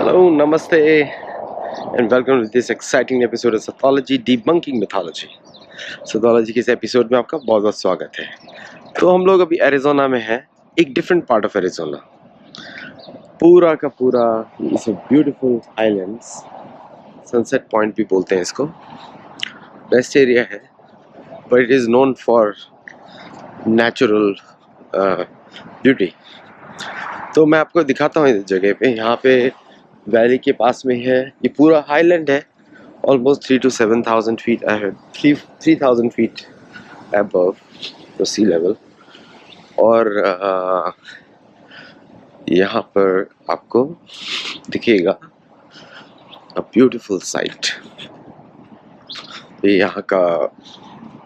Hello, Namaste, and welcome to this exciting episode of Pathology Debunking Mythology. Pathology के इस episode में आपका बहुत बहुत स्वागत है। तो हम लोग अभी एरिज़ोना में हैं, एक डिफरेंट पार्ट ऑफ एरिज़ोना। पूरा का पूरा इस ब्यूटीफुल आइलैंड्स, सनसेट पॉइंट भी बोलते हैं इसको। बेस्ट एरिया है, but it is known for natural beauty. तो मैं आपको दिखाता हूँ इस जगह पे। यहाँ पे वैली के पास में है, ये पूरा हाईलैंड है, almost 3 to 7,000 feet, 3,000 feet above the sea level. और यहाँ पर आपको दिखेगा अ ब्यूटीफुल साइट। ये यहाँ का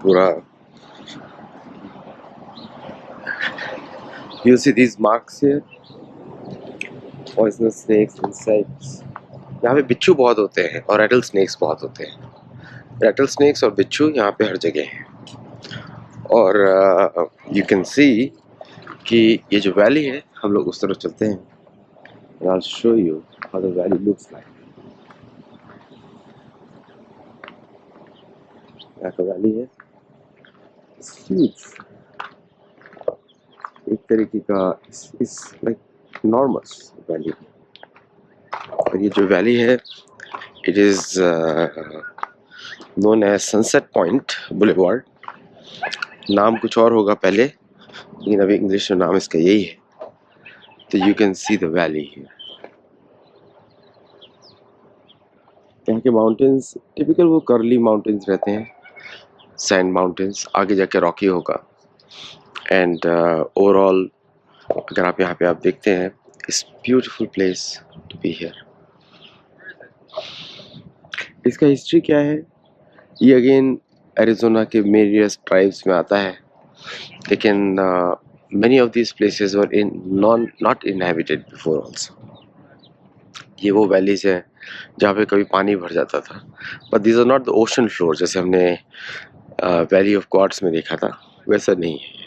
पूरा, you see these marks here, poisonous snakes, insects। यहाँ पे बिच्छू बहुत होते हैं और रेटल स्नेक्स बहुत होते हैं। रेटल स्नेक्स और बिच्छू यहाँ पे हर जगह हैं। और यू कैन सी कि ये जो वैली है, हम लोग उस तरफ चलते हैं। and I'll show you how the valley looks like। यहाँ का वैली है, huge, एक तरीके का इस लाइक नॉर्मल वैली। और ये जो वैली है, it is known as sunset point boulevard. नाम कुछ और होगा पहले, लेकिन अभी इंग्लिश में नाम इसका यही है। तो you can see the valley. यहाँ के माउंटेन्स टिपिकल वो कर्ली माउंटेन्स रहते हैं, सैंड माउंटेन्स। आगे जाके रॉकी होगा। एंड ओवरऑल अगर आप यहाँ पे आप देखते हैं, it's beautiful place to be here. इसका हिस्ट्री क्या है, ये अगेन एरिज़ोना के वेरियस ट्राइब्स में आता है, लेकिन many of these places were not inhabited before also। ये वो वैलीज हैं जहाँ पे कभी पानी भर जाता था, but these are not the ocean floor जैसे हमने वैली ऑफ गॉड्स में देखा था, वैसा नहीं है।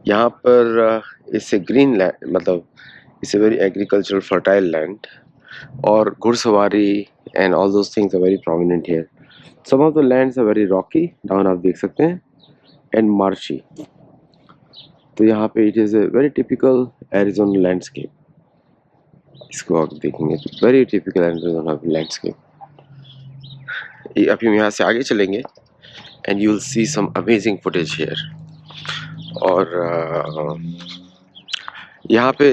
यहाँ पर इससे ग्रीन लैंड, मतलब it's a very agricultural fertile land, और घुड़सवारी and all those things are very prominent here. Some of the lands are very rocky, down आप देख सकते हैं, एंड मार्शी। तो यहाँ पे it is a very typical Arizona landscape. इसको आप देखेंगे तो वेरी टिपिकल एरिज़ोना लैंडस्केप। अभी हम यहाँ से आगे चलेंगे and you will see some amazing footage here. और यहाँ पे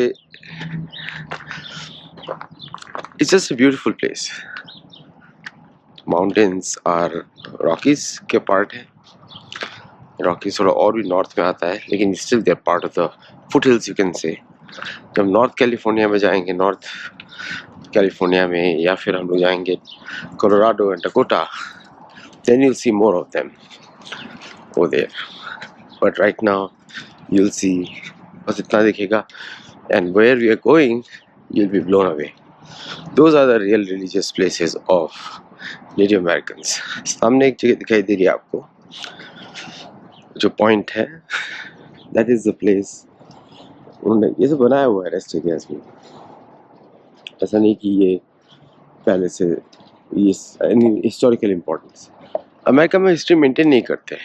it's just a beautiful place. Mountains are Rockies के पार्ट है। रॉकीज थोड़ा और भी नॉर्थ में आता है, लेकिन still they are part of the foothills you can say. जब नॉर्थ कैलिफोर्निया में जाएंगे, नॉर्थ कैलिफोर्निया में, या फिर हम लोग जाएंगे Colorado and Dakota, then you'll see more of them over there। But right now you'll see बस इतना दिखेगा, and where we are going you'll be blown away। Those are the real religious places of Native Americans। सामने एक जगह दिखाई दे रही है आपको, जो पॉइंट है, that is the place। उन्होंने ये सब बनाया हुआ है रेस्ट एरियाज में। ऐसा नहीं कि ये पहले से ये हिस्टोरिकल इम्पोर्टेंस। अमेरिका में हिस्ट्री मेंटेन नहीं करते,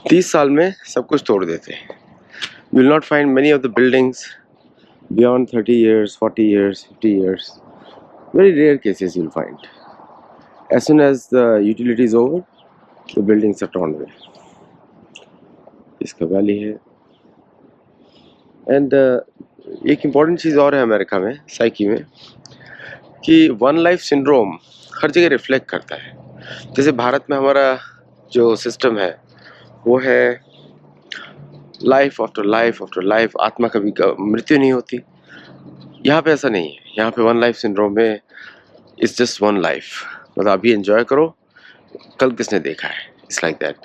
30 साल में सब कुछ तोड़ देते हैं। You will not find many of the buildings beyond 30 years, 40 years, 50 years। Very rare cases you will find. As soon as the utility is over, the buildings are torn away. इसका वैली है। And एक important चीज़ और है America में, psyche में, कि one life syndrome हर जगह रिफ्लेक्ट करता है। जैसे भारत में हमारा जो सिस्टम है वो है life after life after life, आत्मा कभी मृत्यु नहीं होती। यहाँ पे ऐसा नहीं है। यहाँ पे वन लाइफ सिंड्रोम में इट्स जस्ट वन लाइफ, मतलब अभी एंजॉय करो, कल किसने देखा है। It's like that.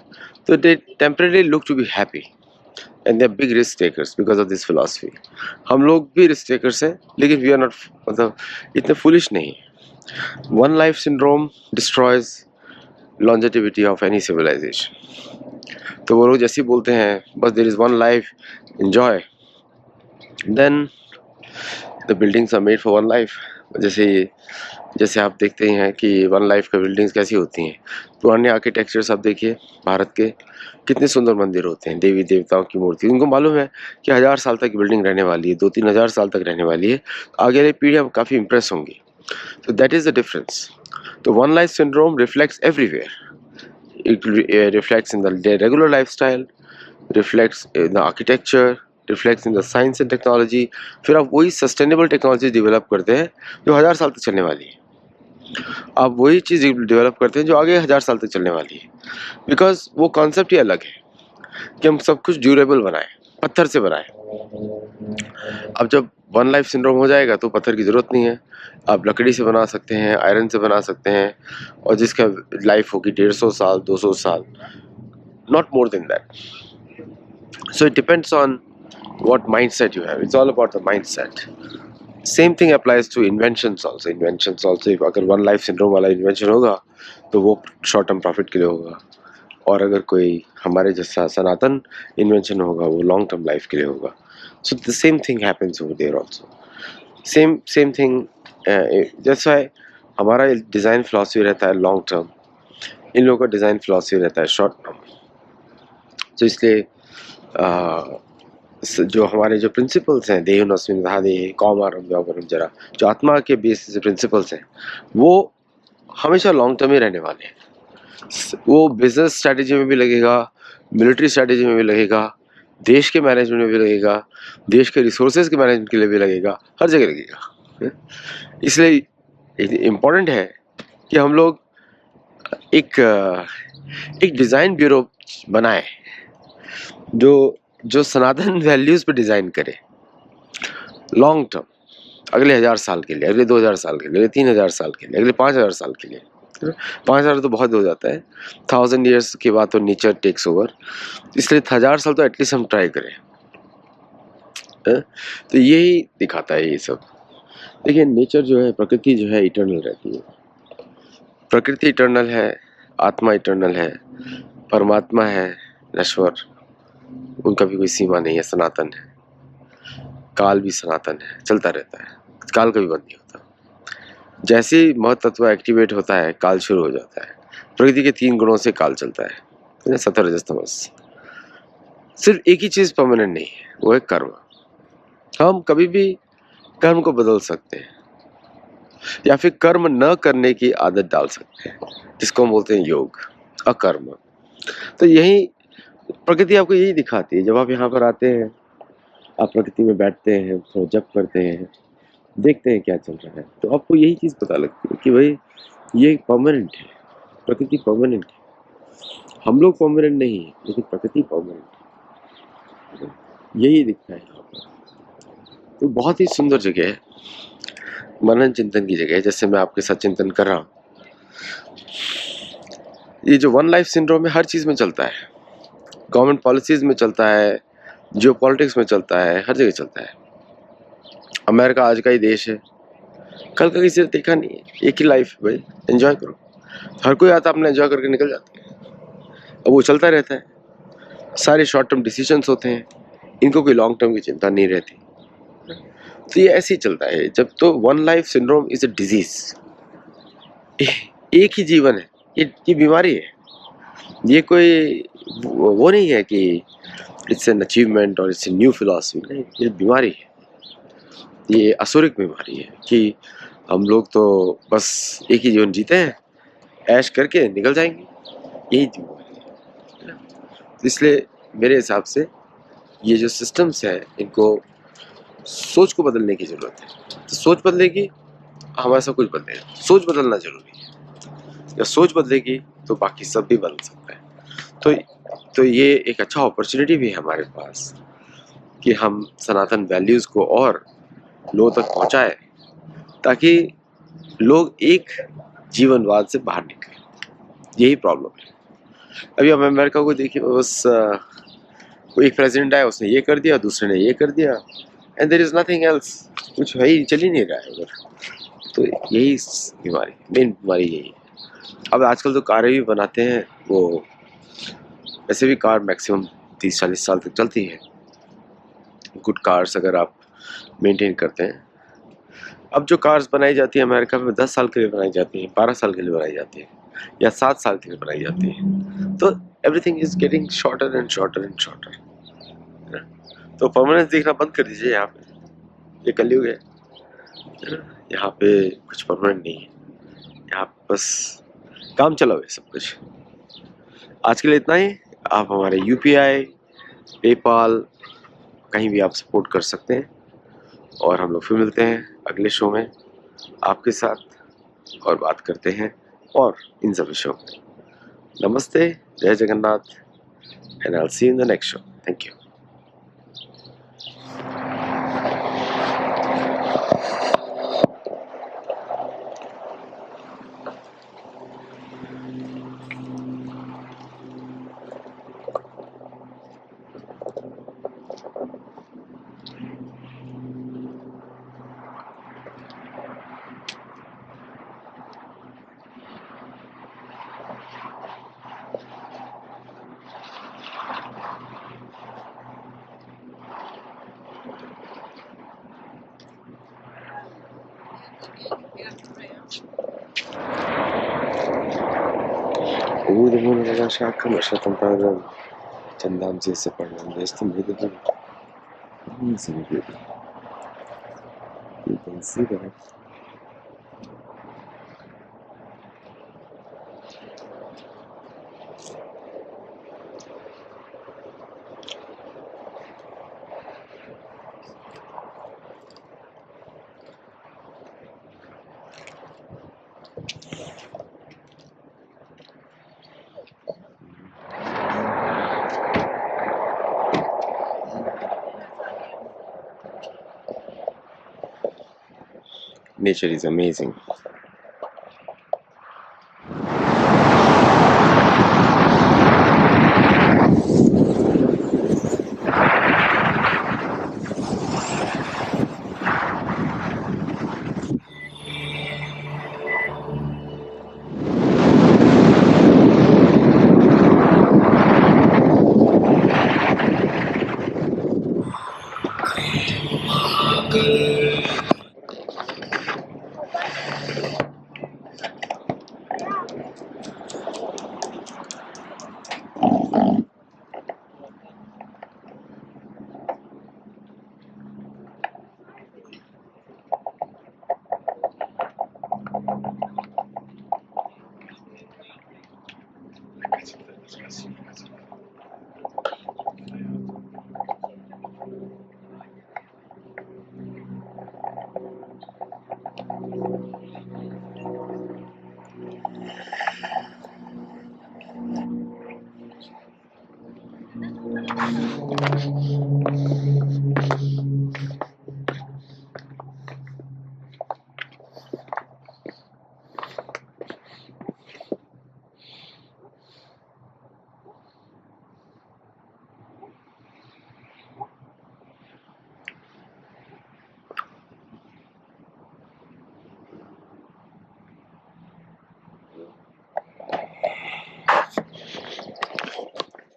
तो they temporarily look to be happy and they are big risk takers because of this philosophy. हम लोग भी रिस्क टेकर्स हैं, लेकिन वी आर नॉट, मतलब इतने फुलिश नहीं। One life syndrome destroys longevity of any civilization। तो वो लोग जैसे ही बोलते हैं बस there is one life, enjoy, then the buildings are made for one life. जैसे जैसे आप देखते ही हैं कि वन लाइफ का बिल्डिंग्स कैसी होती हैं। पुराने आर्किटेक्चर्स आप देखिए भारत के, कितने सुंदर मंदिर होते हैं, देवी देवताओं की मूर्ति। उनको मालूम है कि 1000 साल तक बिल्डिंग रहने वाली है, 2-3 हज़ार साल तक रहने वाली है, आगे वाली पीढ़ियाँ काफ़ी इंप्रेस होंगी। तो दैट इज़ द डिफरेंस। तो one life syndrome reflects everywhere. It reflects in the regular lifestyle, reflects in the architecture, reflects in the science and technology। फिर आप वही सस्टेनेबल टेक्नोलॉजी डेवलप करते हैं जो 1000 साल तक चलने वाली है। आप वही चीज़ डेवलप करते हैं जो आगे 1000 साल तक चलने वाली है। बिकॉज वो कॉन्सेप्ट ही अलग है कि हम सब कुछ ड्यूरेबल बनाएं, पत्थर से बनाएं। अब जब वन लाइफ सिंड्रोम हो जाएगा तो पत्थर की ज़रूरत नहीं है, आप लकड़ी से बना सकते हैं, आयरन से बना सकते हैं, और जिसका लाइफ होगी 150 साल 200 साल, not more than that. So it depends on what mindset you have. It's all about the mindset. Same thing applies to inventions also. Inventions also, if अगर one life syndrome वाला invention होगा तो वो short term profit के लिए होगा, और अगर कोई हमारे जैसा सनातन invention होगा वो long term life के लिए होगा। So the same thing happens over there also. Same thing. That's why हमारा डिज़ाइन philosophy रहता है long term, इन लोगों का डिज़ाइन philosophy रहता है short term। तो इसलिए जो हमारे जो प्रिंसिपल्स हैं, देहुनस्मिन् दधाति कौमारं व्यापारं जरा, जो आत्मा के बेसिस प्रिंसिपल्स हैं वो हमेशा लॉन्ग टर्म ही रहने वाले हैं। वो बिजनेस स्ट्रैटेजी में भी लगेगा, मिलिट्री स्ट्रैटेजी में भी लगेगा, देश के मैनेजमेंट में भी लगेगा, देश के रिसोर्सेज के मैनेजमेंट के लिए भी लगेगा, हर जगह लगेगा। इसलिए इम्पोर्टेंट है कि हम लोग एक डिज़ाइन ब्यूरो बनाएं जो सनातन वैल्यूज़ पे डिज़ाइन करे लॉन्ग टर्म, अगले 1000 साल के लिए, अगले 2000 साल के लिए, अगले 3000 साल के लिए, अगले 5000 साल के लिए। 5000 तो बहुत हो जाता है, 1000 ईयर्स के बाद तो नेचर टेक्स ओवर, इसलिए 1000 साल तो एटलीस्ट हम ट्राई करें। तो यही दिखाता है ये सब। देखिए नेचर जो है, प्रकृति जो है इटर्नल रहती है। प्रकृति इटर्नल है, आत्मा इटर्नल है, परमात्मा है नश्वर, उनका भी कोई सीमा नहीं है, सनातन है। काल भी सनातन है, चलता रहता है, काल कभी बंद नहीं होता। जैसे ही महत्त्व एक्टिवेट होता है काल शुरू हो जाता है। प्रकृति के 3 गुणों से काल चलता है, सत्व रजस तमस। सिर्फ एक ही चीज़ परमानेंट नहीं है, वो है कर्म। हम कभी भी कर्म को बदल सकते हैं या फिर कर्म न करने की आदत डाल सकते हैं, जिसको हम बोलते हैं योग, अकर्म। तो यही प्रकृति आपको यही दिखाती है। जब आप यहाँ पर आते हैं, आप प्रकृति में बैठते हैं, थोड़ा जप करते हैं, देखते हैं क्या चल रहा है, तो आपको यही चीज़ पता लगती है कि भाई ये परमानेंट है, प्रकृति परमानेंट है। हम लोग परमानेंट नहीं है, लेकिन प्रकृति परमानेंट है, यही दिखता है यहाँ पर। तो बहुत ही सुंदर जगह है, मनन चिंतन की जगह है, जैसे मैं आपके साथ चिंतन कर रहा हूँ। ये जो वन लाइफ सिंड्रोम है हर चीज़ में चलता है, गवर्नमेंट पॉलिसीज़ में चलता है, जियो पॉलिटिक्स में चलता है, हर जगह चलता है। अमेरिका आज का ही देश है, कल का किसी ने देखा नहीं है, एक ही लाइफ है भाई, एंजॉय करो। हर कोई आता अपना एंजॉय करके निकल जाता है, अब वो चलता रहता है। सारे शॉर्ट टर्म डिसीजंस होते हैं, इनको कोई लॉन्ग टर्म की चिंता नहीं रहती। तो ये ऐसे ही चलता है। जब तो one life syndrome is a disease, एक ही जीवन है, ये बीमारी है। ये कोई वो नहीं है कि इट्स एन अचीवमेंट और इट्स ए न्यू फिलॉसफी, नहीं, ये बीमारी है, ये असुरिक बीमारी है कि हम लोग तो बस एक ही जीवन जीते हैं, ऐश करके निकल जाएंगे, यही बीमारी है। इसलिए मेरे हिसाब से ये जो सिस्टम्स हैं, इनको सोच को बदलने की ज़रूरत है। तो सोच बदलेगी हमारा सब कुछ बदलेगा, सोच बदलना ज़रूरी है। जब सोच बदलेगी तो बाकी सब भी बदल सकता है। तो ये एक अच्छा अपॉर्चुनिटी भी है हमारे पास कि हम सनातन वैल्यूज़ को और लोगों तक पहुंचाएं, ताकि लोग एक जीवनवाद से बाहर निकलें। यही प्रॉब्लम है। अभी हम अमेरिका को देखिए, बस कोई एक प्रेसिडेंट आया, उसने ये कर दिया, दूसरे ने ये कर दिया, and there is nothing else, कुछ है ही, चल ही नहीं रहा है उधर। तो यही बीमारी, मेन बीमारी यही है। अब आजकल तो कारें भी बनाते हैं, वो वैसे भी कार मैक्सिमम 30-40 साल तक चलती है। गुड कार्स अगर आप मेंटेन करते हैं अब जो कार्स बनाई जाती है अमेरिका में 10 साल के लिए बनाई जाती है, 12 साल के लिए बनाई जाती है या 7 साल के लिए बनाई जाती है। तो everything is getting shorter and shorter and shorter. तो परमानेंस देखना बंद कर दीजिए। यहाँ पे ये कलयुग है, यहाँ पे कुछ परमानेंट नहीं है, यहाँ पे बस काम चला हुआ है सब कुछ। आज के लिए इतना ही। आप हमारे यूपीआई, पेपाल कहीं भी आप सपोर्ट कर सकते हैं, और हम लोग फिर मिलते हैं अगले शो में आपके साथ और बात करते हैं और इन सब विषयों में। नमस्ते, जय Jagannath, and I'll see you in the next show. Thank you. You can see that. Nature is amazing.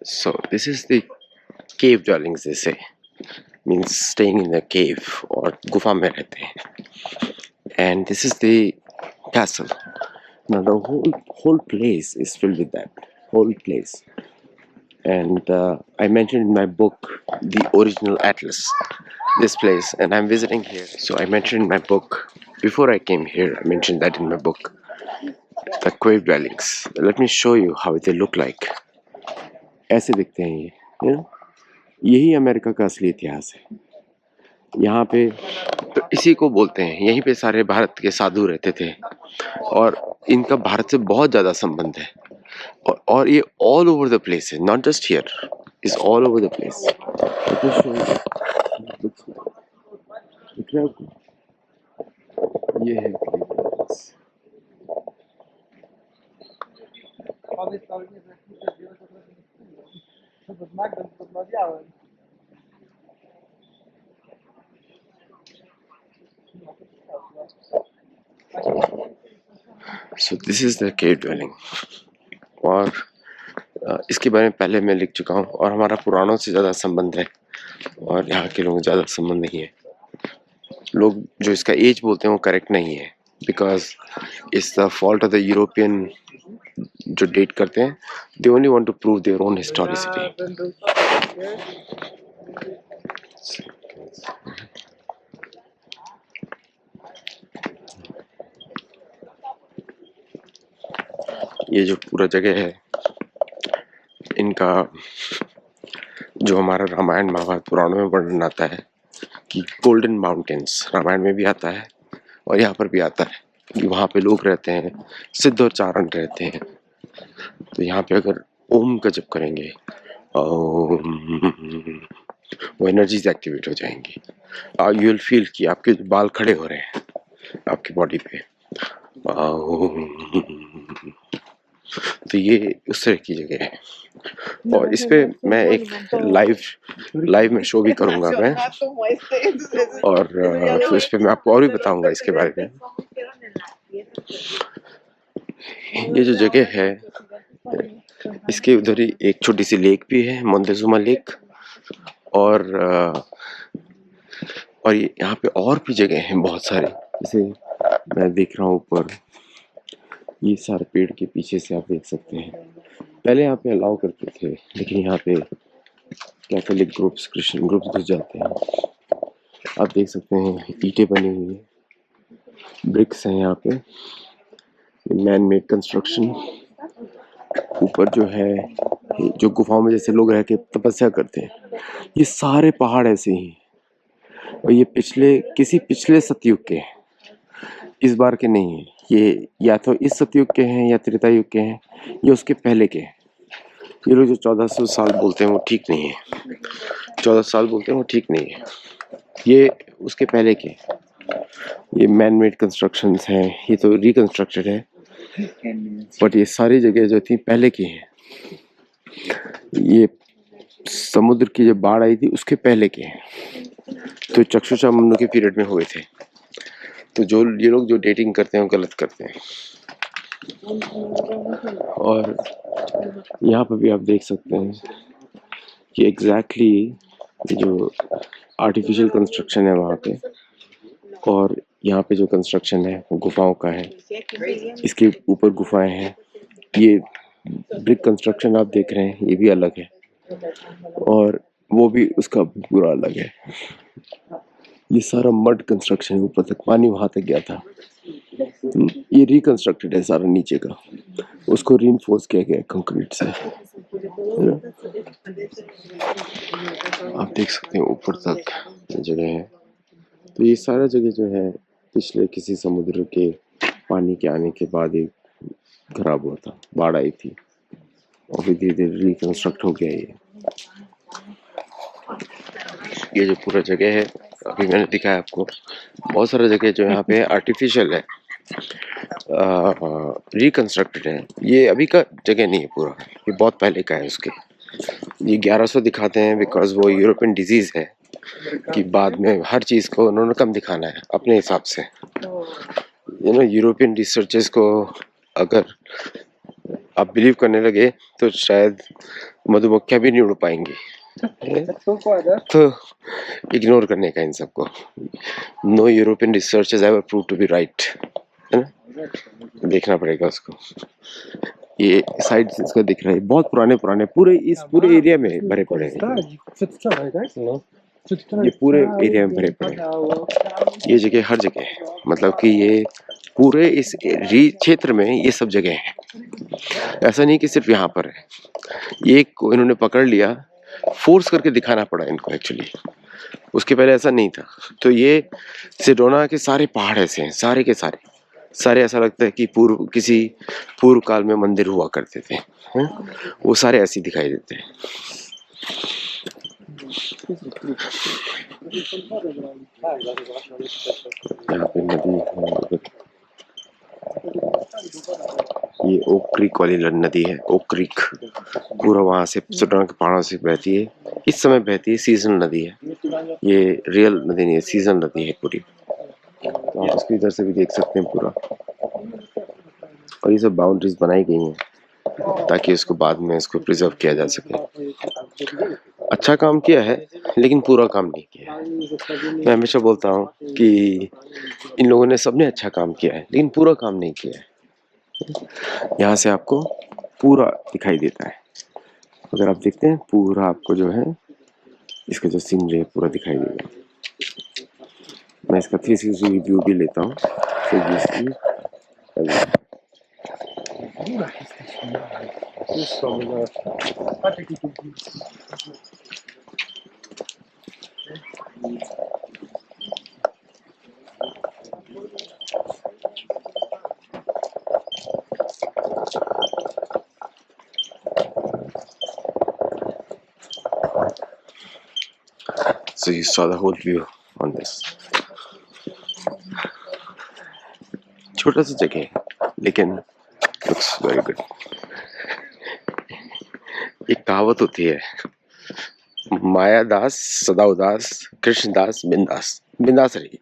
So this is the cave dwellings, they say, means staying in a cave or गुफा में रहते हैं. And this is the castle. Now the whole place is filled with that whole place. And I mentioned in my book the original Atlas, this place, and I'm visiting here. So I mentioned in my book, before I came here, I mentioned that in my book, the cave dwellings. Let me show you how they look like. ऐसे दिखते हैं ये, you know? यही America का असली इतिहास है. यहाँ पे तो इसी को बोलते हैं, यहीं पे सारे भारत के साधु रहते थे और इनका भारत से बहुत ज़्यादा संबंध है. और ये ऑल ओवर द प्लेस है, not just here, is all over the place. दिख रहा है आपको? ये है So this is the cave dwelling. और इसके बारे में पहले मैं लिख चुका हूँ और हमारा पुराणों से ज़्यादा संबंध है और यहाँ के लोगों से ज़्यादा संबंध नहीं है. लोग जो इसका एज बोलते हैं वो करेक्ट नहीं है, because it's the fault of the European जो डेट करते हैं, they only want to prove their own historicity. ये जो पूरा जगह है इनका, जो हमारा रामायण महाभारत पुराणों में वर्णन आता है कि गोल्डन माउंटेन्स, रामायण में भी आता है और यहाँ पर भी आता है कि वहाँ पे लोग रहते हैं, सिद्धोच्चारण रहते हैं। तो यहाँ पे अगर ओम का जप करेंगे, ओम, वो एनर्जीज एक्टिवेट हो जाएंगी। यू विल फील कि आपके बाल खड़े हो रहे हैं आपकी बॉडी पे। तो ये उस तरह की जगह है, और इस पे मैं एक लाइव में शो भी करूँगा मैं, और तो इस पे मैं आपको और भी बताऊँगा इसके बारे में। ये जो जगह है, इसके उधर ही एक छोटी सी लेक भी है, मोंटेजुमा लेक, और यहाँ पे और भी जगह हैं बहुत सारे। जैसे मैं देख रहा हूँ ऊपर, ये सारे पेड़ के पीछे से आप देख सकते हैं। पहले यहाँ पे अलाउ करते थे, लेकिन यहाँ पे कैथोलिक ग्रुप्स, क्रिश्चियन ग्रुप्स घुस जाते हैं। आप देख सकते हैं ईंटें बनी हुई है, ब्रिक्स हैं यहाँ पे, मैन मेड कंस्ट्रक्शन। ऊपर जो है, जो गुफाओं में जैसे लोग रह के तपस्या करते हैं, ये सारे पहाड़ ऐसे ही, और ये किसी पिछले सतयुग के हैं, इस बार के नहीं है। ये या तो इस सतयुग के हैं या त्रेता युग के हैं, या उसके पहले के हैं। ये लोग जो 1400 साल बोलते हैं वो ठीक नहीं है, 14 साल बोलते हैं वो ठीक नहीं है, ये उसके पहले के। ये मैन मेड कंस्ट्रक्शंस हैं, ये तो रिकंस्ट्रक्टेड है, बट ये सारी जगह जो थी पहले की हैं। ये समुद्र की जो बाढ़ आई थी उसके पहले के हैं, तो चक्षुषा मनु के पीरियड में हुए थे। तो जो ये लोग जो डेटिंग करते हैं वो गलत करते हैं। और यहाँ पर भी आप देख सकते हैं कि एग्जैक्टली जो आर्टिफिशियल कंस्ट्रक्शन है वहाँ पे, और यहाँ पे जो कंस्ट्रक्शन है वो गुफाओं का है। इसके ऊपर गुफाएं हैं। ये ब्रिक कंस्ट्रक्शन आप देख रहे हैं, ये भी अलग है, और वो भी उसका पूरा अलग है। ये सारा मड कंस्ट्रक्शन है, ऊपर तक पानी वहां तक गया था। ये रिकंस्ट्रक्टेड है सारा नीचे का, उसको रीइंफोर्स किया गया कंक्रीट से। आप देख सकते हैं ऊपर तक जगह है। तो ये सारा जगह जो है पिछले किसी समुद्र के पानी के आने के बाद ही खराब हुआ था, बाढ़ आई थी, और फिर धीरे धीरे रिकंस्ट्रक्ट हो गया ये जो पूरा जगह है। अभी मैंने दिखाया आपको, बहुत सारा जगह जो यहाँ पे आर्टिफिशियल है, रिकंस्ट्रक्टेड है। ये अभी का जगह नहीं है पूरा, ये बहुत पहले का है उसके। ये 1100 दिखाते हैं बिकॉज वो यूरोपियन डिजीज है कि बाद में हर चीज़ को उन्होंने कम दिखाना है अपने हिसाब से। यूरोपियन रिसर्चर्स को अगर आप बिलीव करने लगे तो शायद मधुमक्खियाँ भी नहीं उड़ पाएंगी। तो इग्नोर करने का इन सबको। No European research is ever prove to be right, है ना, देखना पड़ेगा उसको। ये साइड से इसका दिख रहा है, बहुत पुराने पूरे इस पूरे एरिया में भरे पड़े हैं। ये पूरे एरिया में भरे पड़े, ये जगह हर जगह है, मतलब कि ये पूरे इस क्षेत्र में ये सब जगह है। ऐसा नहीं कि सिर्फ यहाँ पर है, ये को इन्होंने पकड़ लिया, फोर्स करके दिखाना पड़ा इनको एक्चुअली, उसके पहले ऐसा नहीं था। तो ये सिडोना के सारे पहाड़ ऐसे हैं, सारे के सारे ऐसा लगता है कि किसी पूर्व काल में मंदिर हुआ करते थे, हैं? वो सारे ऐसे दिखाई देते हैं। यहाँ पे नदी है, ये ओक क्रीक वाली नदी है, ओक क्रीक पूरा वहां से सिडोना के पहाड़ों से बहती है। इस समय बहती है, सीजनल नदी है, ये रियल नदी नहीं है, सीजनल नदी है पूरी। तो आप उसको इधर से भी देख सकते हैं पूरा। और ये सब बाउंड्रीज बनाई गई हैं ताकि उसको बाद में इसको प्रिजर्व किया जा सके। अच्छा काम किया है, लेकिन पूरा काम नहीं किया है। मैं हमेशा बोलता हूँ कि इन लोगों ने सबने अच्छा काम किया है, लेकिन पूरा काम नहीं किया है। यहाँ से आपको पूरा दिखाई देता है, अगर आप देखते हैं पूरा आपको जो है इसका जो सीनरी है पूरा दिखाई देगा। मैं इसका 360 व्यू भी लेता हूँ फिर इसकी So you saw the whole view on this. छोटा सा जगह है लेकिन looks very good. एक कहावत होती है, माया दास सदा उदास, कृष्ण दास बिंदास। बिंदास रहिए,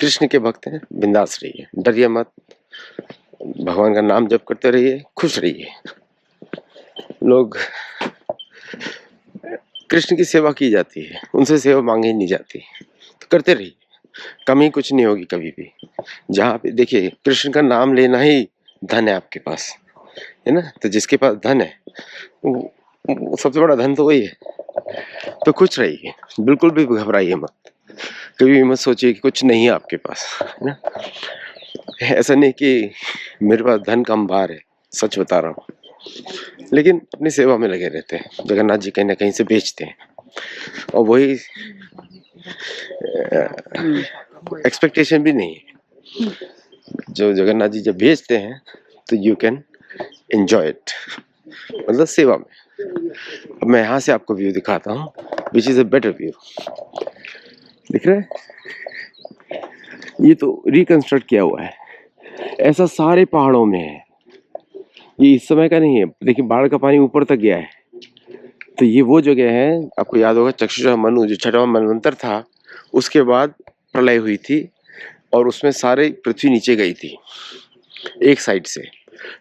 कृष्ण के भक्त हैं, बिंदास रहिए, डरिए मत, भगवान का नाम जप करते रहिए, खुश रहिए। लोग कृष्ण की सेवा की जाती है, उनसे सेवा मांगी नहीं जाती, तो करते रहिए, कमी कुछ नहीं होगी कभी भी। जहाँ पे देखिए कृष्ण का नाम लेना ही धन है आपके पास, है ना। तो जिसके पास धन है वो सबसे बड़ा धन तो वही है। तो खुश रहिए, बिल्कुल भी घबराइए मत, कभी भी मत सोचिए कि कुछ नहीं है आपके पास, है ना। ऐसा नहीं कि मेरे पास धन का अंबार है, सच बता रहा हूँ, लेकिन अपनी सेवा में लगे रहते हैं। जगन्नाथ जी कहीं ना कहीं से बेचते हैं और वही एक्सपेक्टेशन भी नहीं है। जो जगन्नाथ जी जब भेजते हैं तो यू कैन एंजॉय इट, मतलब सेवा में। अब मैं यहाँ से आपको व्यू दिखाता हूँ, which is a better view. दिख रहा है, ये तो रिकंस्ट्रक्ट किया हुआ है, ऐसा सारे पहाड़ों में है। ये इस समय का नहीं है, देखिए बाढ़ का पानी ऊपर तक गया है। तो ये वो जगह है, आपको याद होगा चक्षुषा मनु जो छठवां मनवंतर था, उसके बाद प्रलय हुई थी और उसमें सारे पृथ्वी नीचे गई थी एक साइड से।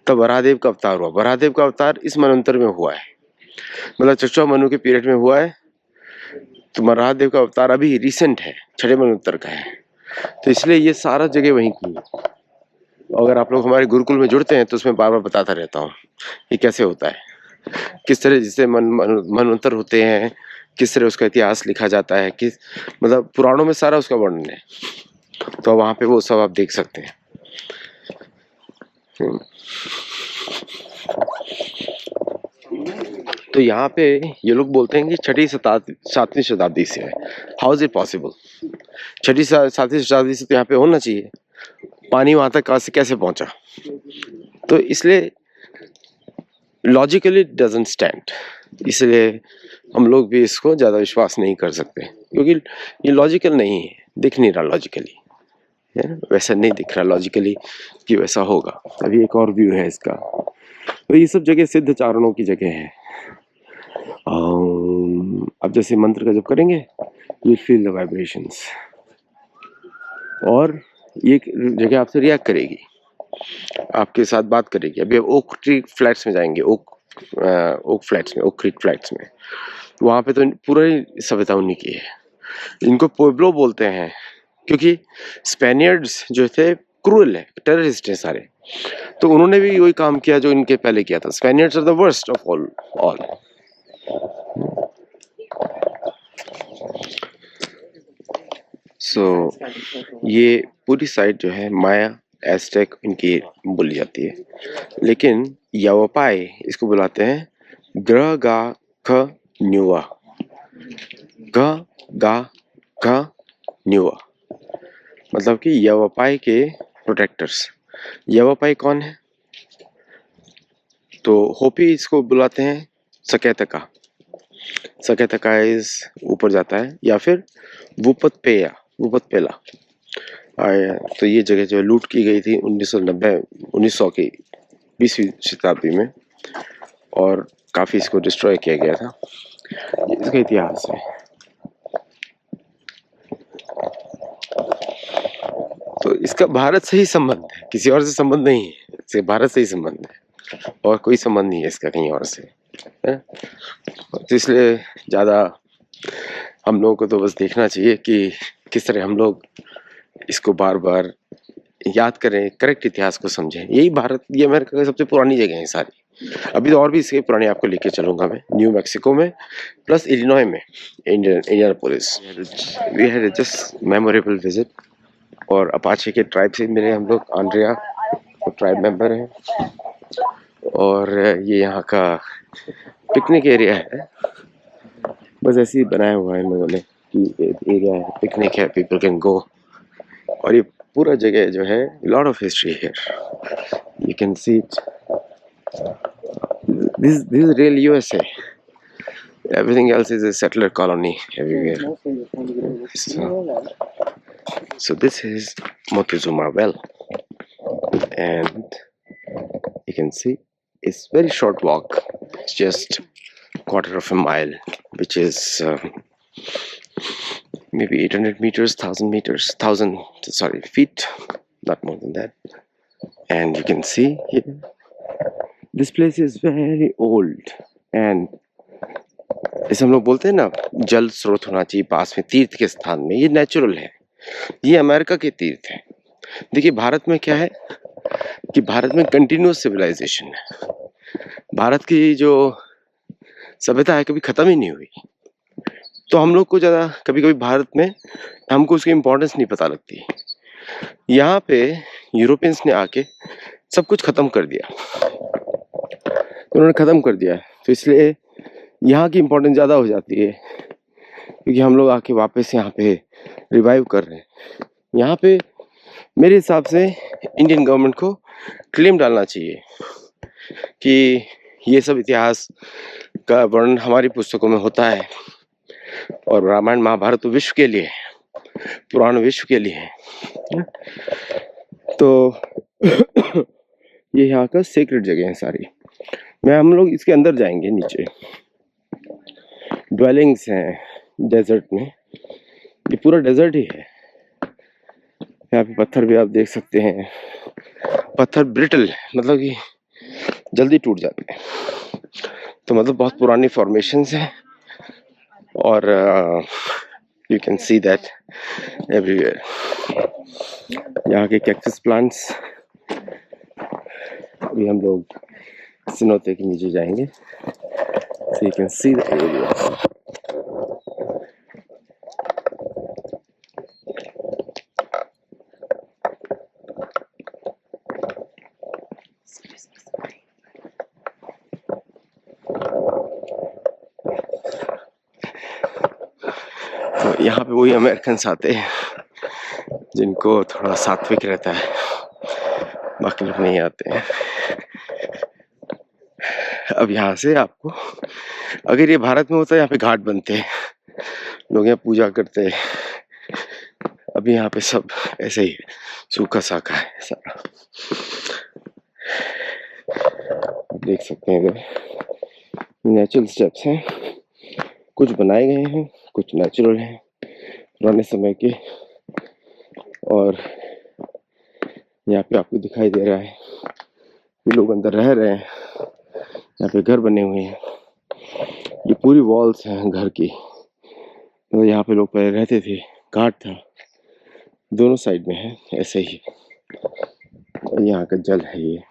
तब वराहदेव का अवतार हुआ। वराहदेव का अवतार इस मनवंतर में हुआ है, मतलब चक्षुषा मनु के पीरियड में हुआ है। तो वराहदेव का अवतार अभी रिसेंट है, छठे मनवंतर का है। तो इसलिए ये सारा जगह वहीं की है। अगर आप लोग हमारे गुरुकुल में जुड़ते हैं तो उसमें बार बार बताता रहता हूँ ये कैसे होता है, किस तरह जिससे मनवंतर होते हैं, किस तरह उसका इतिहास लिखा जाता है, किस मतलब पुराणों में सारा उसका वर्णन है। तो वहाँ पे वो सब आप देख सकते हैं। तो यहाँ पे ये लोग बोलते हैं कि छठी सातवीं शताब्दी से है। How is it possible? छठी सातवीं शताब्दी से तो यहाँ पे होना चाहिए, पानी वहां तक कैसे पहुंचा? तो इसलिए लॉजिकली डजंट स्टैंड, इसलिए हम लोग भी इसको ज्यादा विश्वास नहीं कर सकते, क्योंकि ये लॉजिकल नहीं है, दिख नहीं रहा लॉजिकली, है ना, वैसा नहीं दिख रहा लॉजिकली कि वैसा होगा। अभी एक और व्यू है इसका। तो ये सब जगह सिद्ध चारणों की जगह है। अब जैसे मंत्र का जप करेंगे, यू फील द वाइब्रेशंस, और ये जगह आपसे रिएक्ट करेगी, आपके साथ बात करेगी। अभी ओक ट्री फ्लैट्स में जाएंगे, ओक फ्लैट्स में, ओक क्रीक फ्लैट्स में, वहाँ पे तो पूरा ही सभ्यता उन्हीं की है। इनको पुएब्लो बोलते हैं क्योंकि स्पेनियर्ड्स जो थे क्रूअल है, टेररिस्ट है सारे, तो उन्होंने भी वही काम किया जो इनके पहले किया था। Spaniards are the worst of all. So ये पूरी साइड जो है माया एस्टेक इनकी बोली जाती है, लेकिन यावापाई इसको बुलाते हैं ग्रह गा ख न्यूआ, ग गा ख न्यूआ, मतलब कि यावापाई के प्रोटेक्टर्स। यावापाई कौन है? तो होपी इसको बुलाते हैं सकैतका, सकैतका इस ऊपर जाता है, या फिर वुपत पेया, वुपत पेला। तो ये जगह जो लूट की गई थी 1900 की 20वीं शताब्दी में, और काफी इसको डिस्ट्रॉय किया गया था। इसका इतिहास है। तो इसका भारत से ही संबंध है, किसी और से संबंध नहीं है, इससे भारत से ही संबंध है, और कोई संबंध नहीं है इसका कहीं और से, है? तो इसलिए ज्यादा हम लोगों को तो बस देखना चाहिए कि किस तरह हम लोग इसको बार बार याद करें, करेक्ट इतिहास को समझें। यही भारत, ये अमेरिका की सबसे पुरानी जगह है सारी। अभी तो और भी इसके पुराने आपको लेके चलूंगा मैं, न्यू मैक्सिको में प्लस इलिनॉय में, Indianapolis. We had just memorable visit. और अपाचे के ट्राइब से मिले हम लोग, आंड्रिया ट्राइब मेंबर हैं। और ये यहाँ का पिकनिक एरिया है, बस ऐसे ही बनाया हुआ है इन लोगों ने कि एरिया है, पिकनिक है, पीपल कैन गो। और ये पूरा जगह जो है, lot of history here, you can see it. This is real USA, everything else is a settler colony everywhere. So this is Moctezuma well, and you can see it's very short walk. It's just quarter of a mile, which is maybe 800 meters, 1000 meters, 1000 sorry feet, not more than that. And you can see here, this place is very old, and जैसे हम लोग बोलते हैं ना, जल स्रोत होना चाहिए पास में तीर्थ के स्थान में, ये नेचुरल है। ये अमेरिका के तीर्थ है। देखिए भारत में क्या है कि भारत में कंटिन्यूअस सिविलाइजेशन है। भारत की जो सभ्यता है कभी खत्म ही नहीं हुई। तो हम लोग को ज्यादा कभी कभी भारत में हमको उसकी इम्पोर्टेंस नहीं पता लगती। यहाँ पे यूरोपियंस ने आके सब कुछ खत्म कर दिया, उन्होंने खत्म कर दिया, तो इसलिए यहाँ की इम्पोर्टेंस ज़्यादा हो जाती है, क्योंकि हम लोग आके वापस यहाँ पे रिवाइव कर रहे हैं। यहाँ पे मेरे हिसाब से इंडियन गवर्नमेंट को क्लेम डालना चाहिए कि ये सब इतिहास का वर्णन हमारी पुस्तकों में होता है, और रामायण महाभारत तो विश्व के लिए है, पुराण विश्व के लिए है। तो ये यहाँ का सीक्रेट जगह है सारी। हम लोग इसके अंदर जाएंगे, नीचे ड्वेलिंग्स हैं डेजर्ट में, ये पूरा डेजर्ट ही है। यहाँ पे पत्थर भी आप देख सकते हैं, पत्थर ब्रिटल है, मतलब कि जल्दी टूट जाते हैं, तो मतलब बहुत पुरानी फॉर्मेशंस हैं। और you can see that everywhere. यहाँ के कैक्टस प्लांट्स, अभी हम लोग सिनोते के नीचे जाएंगे, so you can see the area. तो यहाँ पे वही अमेरिकन्स आते हैं जिनको थोड़ा सात्विक रहता है, बाकी लोग नहीं आते हैं। अब यहाँ से आपको, अगर ये भारत में होता है, यहाँ पे घाट बनते हैं, लोग यहाँ पूजा करते हैं। अभी यहाँ पे सब ऐसे ही सूखा साखा है सारा। आप देख सकते हैं इधर नेचुरल स्टेप्स हैं, कुछ बनाए गए हैं, कुछ नेचुरल हैं पुराने समय के। और यहाँ पे आपको दिखाई दे रहा है कि लोग अंदर रह रहे हैं, यहाँ पे घर बने हुए हैं, ये पूरी वॉल्स हैं घर की, तो यहाँ पे लोग पहले रहते थे, घाट था दोनों साइड में है ऐसे ही। यहाँ का जल है, ये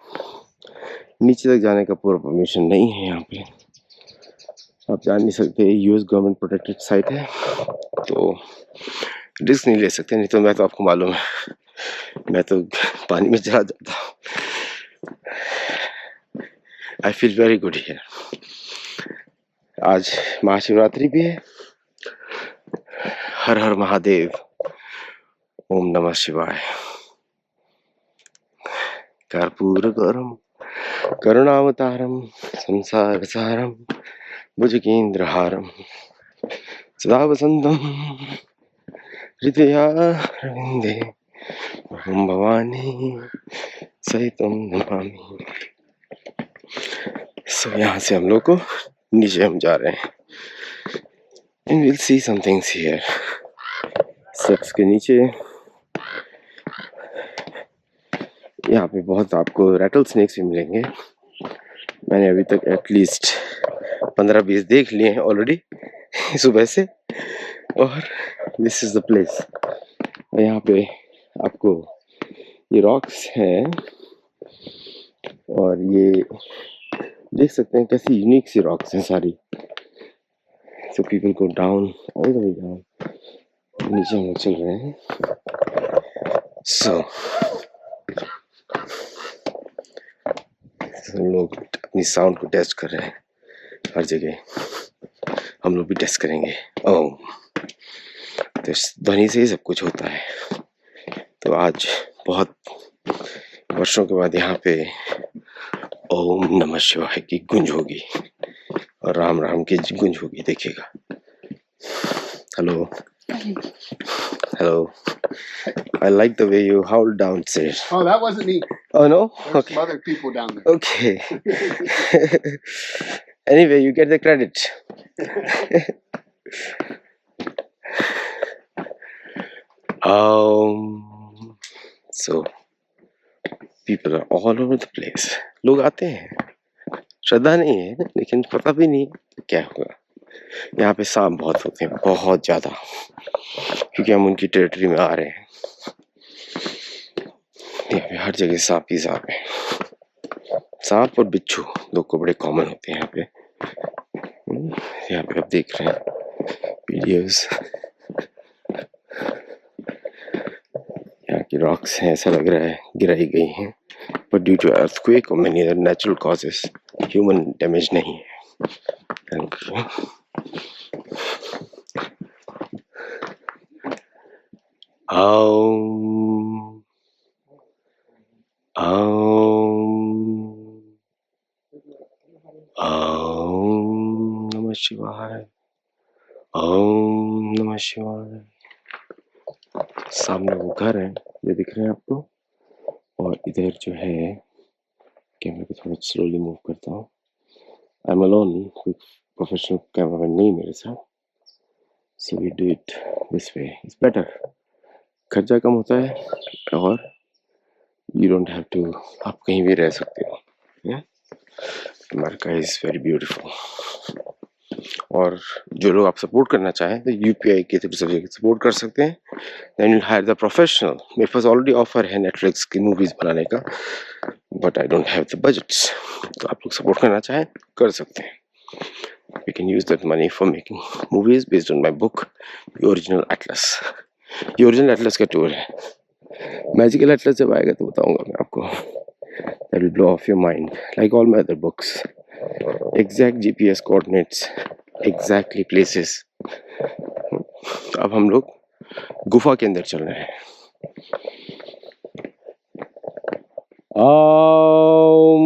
नीचे तक जाने का पूरा परमिशन नहीं है, यहाँ पे आप जा नहीं सकते, यूएस गवर्नमेंट प्रोटेक्टेड साइट है, तो रिस्क नहीं ले सकते। नहीं तो मैं तो, आपको मालूम है, मैं तो पानी में चला जाता हूँ। I feel very good here. आज महाशिवरात्रि भी है। हर हर महादेव, ओम नमः शिवाय। कर्पूर गौरम करुणावतारम संसार सारम भुजगेन्द्रहारम सदा वसंतम हृदयारविंदे अहं भवानी सहितं नमामि। सो यहाँ से हम लोग को नीचे हम जा रहे हैं, and we'll see some things here. Steps के नीचे यहाँ पे बहुत आपको रैटल स्नेक्स भी मिलेंगे। मैंने अभी तक एटलीस्ट 15-20 देख लिए हैं ऑलरेडी सुबह से, और दिस इज द प्लेस। यहाँ पे आपको ये रॉक्स हैं और ये देख सकते हैं कैसी यूनिक सी रॉक्स हैं सारी। सो पीपल को down all the way down, नीचे हम लोग चल रहे हैं। सो हम लोग अपनी साउंड को टेस्ट कर रहे हैं हर जगह, हम लोग भी टेस्ट करेंगे। ओह, तो ध्वनि से ही सब कुछ होता है। तो आज बहुत वर्षों के बाद यहाँ पे ओम नमः शिवाय की गूंज होगी और राम राम की गूंज होगी, देखिएगा। Hello hello, I like the way you howled downstairs. Oh, that wasn't me. Oh no? There's Okay. some other people down there. Okay. Anyway, you get the credit. So people are all over the place. लोग आते हैं, श्रद्धा नहीं है लेकिन पता भी नहीं क्या होगा। यहाँ पे सांप बहुत होते हैं, बहुत ज्यादा, क्योंकि हम उनकी टेरिटरी में आ रहे हैं। यहाँ पे हर जगह सांप ही सांप है। सांप और बिच्छू दो को बड़े कॉमन होते हैं यहाँ पे। यहाँ पे आप देख रहे हैं वीडियोस, यहाँ की रॉक्स हैं, ऐसा लग रहा है गिराई गई हैं, but due to earthquake or many other natural causes, human damage नहीं है। Thank you. Om Namah Shivaya, Om Namah Shivaya। सामने वो घर है, ये दिख रहे हैं आपको, और इधर जो है, कैमरे को थोड़ा स्लोली मूव करता हूँ। आई एम अलोन, कोई प्रोफेशनल कैमरामैन नहीं मेरे साथ, so we do it this way, it's better. खर्चा कम होता है और यू डोंट हैव टू, आप कहीं भी रह सकते हो। America is very beautiful. और जो लोग आप सपोर्ट करना चाहें तो यूपीआई के थ्रू सब सपोर्ट कर सकते हैं। Then you hire the professional. मेरे पास ऑलरेडी ऑफर है नेटफ्लिक्स की मूवीज बनाने का, but I don't have the budgets. तो आप लोग सपोर्ट करना चाहें कर सकते हैं। We can use that money for making movies based on my book original atlas. ये ओरिजिनल एटलस का टूर है। मैजिकल एटलस जब आएगा तो बताऊंगा मैं आपको। That will blow off your mind like all my other books. Exact GPS coordinates, exactly places. अब हम लोग गुफा के अंदर चल रहे हैं। ओम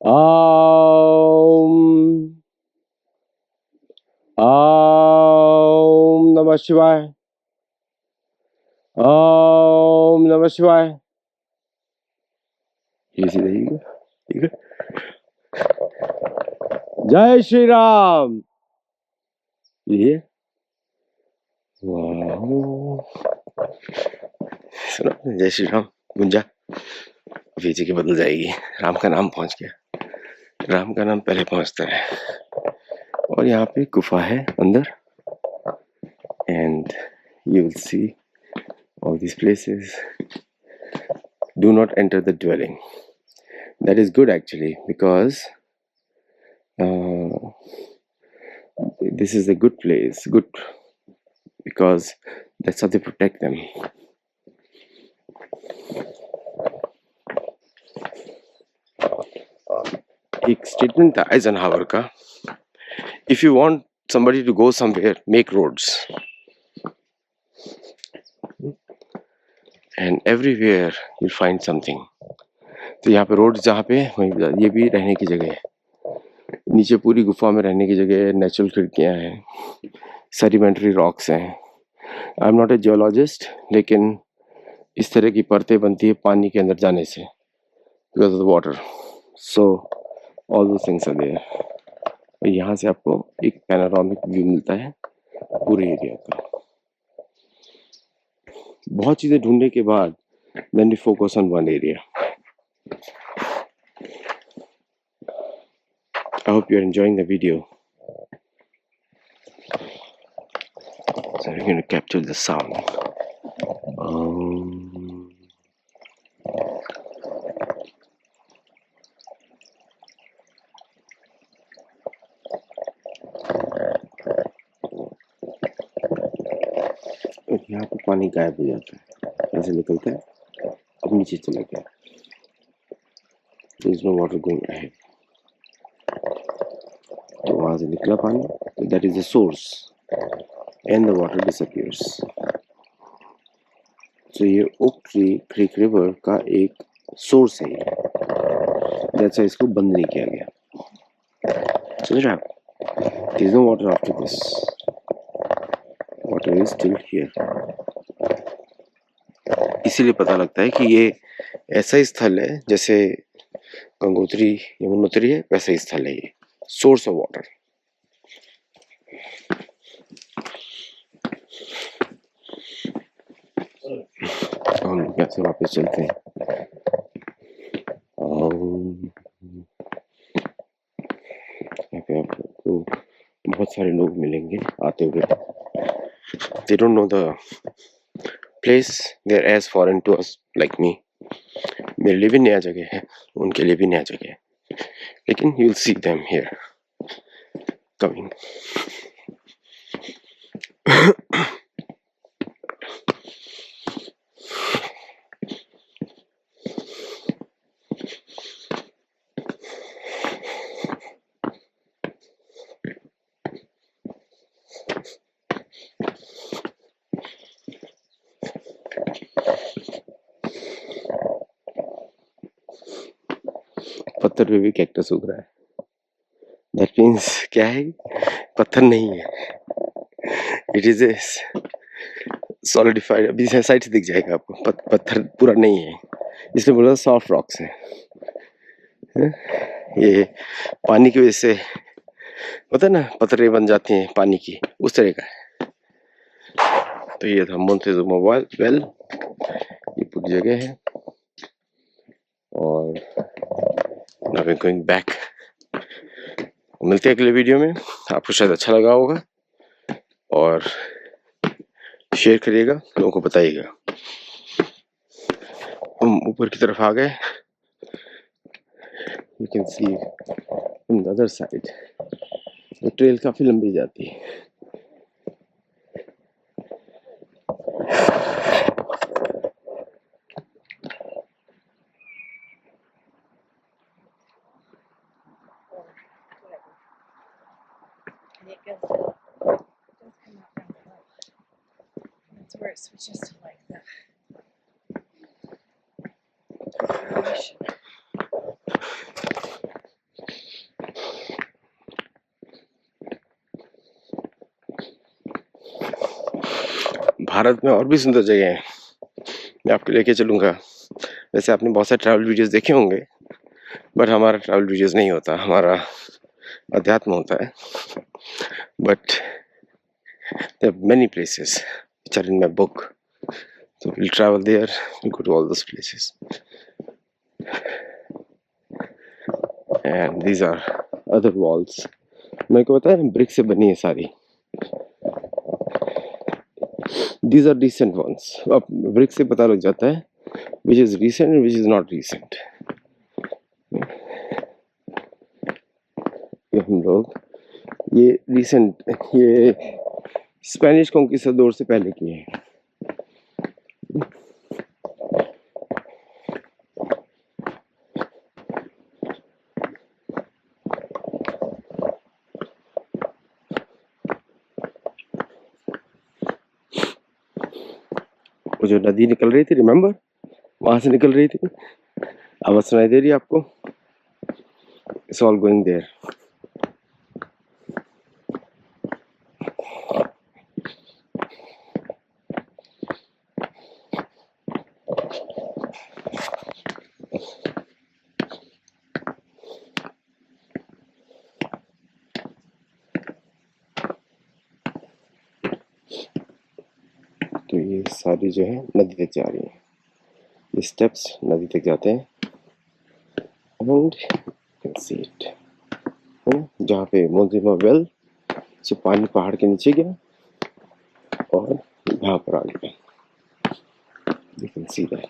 ओम ओम नमः शिवाय, ओम नमः शिवाय। ये सीधा ठीक है। जय श्री राम। ये सुनो, जय श्री राम गुंजा, अभी जगह बदल जाएगी। राम का नाम पहुंच गया, राम का नाम पहले पहुंचता है। और यहाँ पे गुफा है अंदर, and you will see all these places. Do not enter the dwelling. That is good actually, because this is a good place, good, because that's how they protect them. एक स्टेटमेंट था आइजनहावर का, if you want somebody to go somewhere, make roads, and everywhere you'll find something. तो यहाँ पे road जहाँ पे, वहीं ये भी रहने की जगह है। नीचे पूरी गुफा में रहने की जगह है, नेचुरल खिड़कियाँ हैं, सेडिमेंट्री रॉक्स हैं। I am not a geologist, लेकिन इस तरह की परतें बनती है पानी के अंदर जाने से, because of the water. So all दो थिंग्स आर देयर। यहाँ से आपको एक पैनोरामिक व्यू मिलता है पूरे एरिया का। बहुत चीज़ें ढूंढने के बाद then we focus on one area. I hope you're enjoying the video. So we're going to capture the sound. Um, यहाँ पे पानी गायब हो जाता है, ऐसे निकलता है, अब नीचे चला गया. There is no water going ahead. तो वहाँ से निकला पानी, that is the source, and the water disappears. So ये ओक ट्री क्रीक रिवर का एक सोर्स है, जैसा इसको बंद नहीं किया गया. समझ रहे आप? There is no water after this. Water is still here. इसीलिए पता लगता है कि ये ऐसा स्थल है जैसे गंगोत्री यमुनोत्री है, वैसा ही स्थल है ये, सोर्स ऑफ वाटर. हम यहाँ से वापस चलते हैं. यहाँ पे आपको बहुत सारे लोग मिलेंगे आते हुए. They don't know the place. They're as foreign to us like me. मेरे लिए भी नया जगह है, उनके लिए भी नया जगह है, लेकिन you'll see them here coming. पत्थर पे भी कैक्टस उग रहा है. That means क्या है? पत्थर नहीं है. It is a solidified. अभी साइड से दिख जाएगा आपको, पत्थर पूरा नहीं है. इसमें बोला सॉफ्ट रॉक्स है. ये पानी की वजह से होता है ना, पत्थरें बन जाती हैं पानी की, उस तरह का है. तो ये था मोंटेजुमा वेल, ये पूरी जगह है. और now we're going back. मिलते हैं अगले वीडियो में. आपको शायद अच्छा लगा होगा, और शेयर करिएगा, लोगों को बताइएगा. हम ऊपर की तरफ आ गए. You can see on the other side. वो ट्रेल काफी लंबी जाती है. And it goes, it does come out down below. That's where it switches to like the ocean. Bharat में और भी सुंदर जगह हैं, मैं आपको लेके चलूँगा. वैसे आपने बहुत सारे ट्रैवल वीडियोस देखे होंगे, बट हमारा ट्रैवल वीडियोस नहीं होता, हमारा अध्यात्म होता है. But there are many places which are in my book, so we'll travel there, we'll go to all those places. And these are other walls. मेरे को पता है ब्रिक से बनी है सारी. These are recent ones. अब ब्रिक से पता लग जाता है which is recent and which is not recent. ये हम लोग ये recent, ये स्पेनिश कॉन्क्विस्टाडोर से पहले किए हैं. वो जो नदी निकल रही थी, रिमेम्बर, वहां से निकल रही थी, आवाज सुनाई दे रही है आपको? It's all going there. तो ये सारी जो है नदी तक जा रही है, ये स्टेप्स नदी तक जाते हैं. एंड कैन सी इट, जहाँ पे मोंटेजुमा वेल से पानी पहाड़ के नीचे गया, और यहाँ पर आ गया, you can see that.